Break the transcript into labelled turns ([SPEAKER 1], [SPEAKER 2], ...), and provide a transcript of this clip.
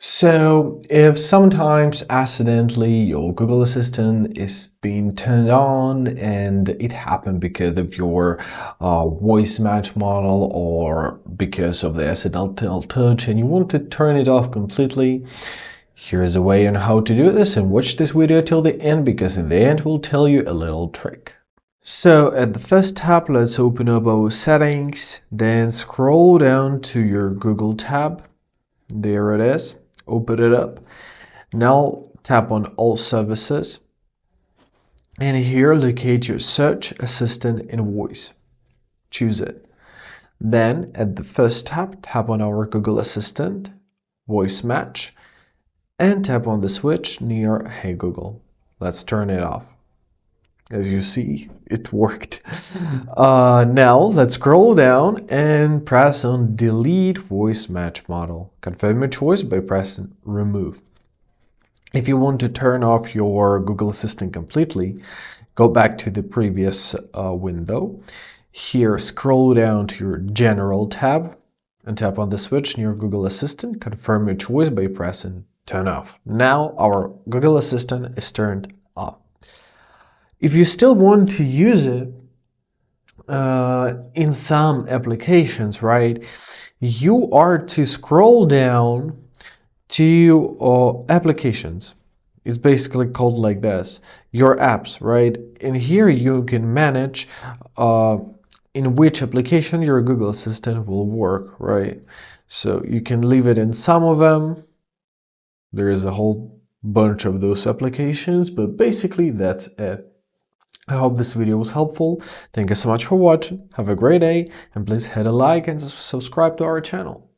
[SPEAKER 1] So, if sometimes accidentally your Google Assistant is being turned on and it happened because of your voice match model or because of the accidental touch and you want to turn it off completely, here's a way on how to do this, and watch this video till the end because in the end we'll tell you a little trick. So at the first tab, let's open up our settings, then scroll down to your Google tab. There it is. Open it up. Now tap on All Services. And here locate your Search Assistant in Voice. Choose it. Then at the first tab, tap on our Google Assistant, Voice Match, and tap on the switch near Hey Google. Let's turn it off. As you see, it worked. Now let's scroll down and press on Delete Voice Match Model. Confirm your choice by pressing Remove. If you want to turn off your Google Assistant completely, go back to the previous window. Here, scroll down to your General tab and tap on the switch near Google Assistant. Confirm your choice by pressing Turn Off. Now our Google Assistant is turned off. If you still want to use it in some applications, right, you are to scroll down to applications. It's basically called like this, your apps, right? And here you can manage in which application your Google Assistant will work, right? So you can leave it in some of them. There is a whole bunch of those applications, but basically that's it. I hope this video was helpful. Thank you so much for watching. Have a great day, and please hit a like and subscribe to our channel.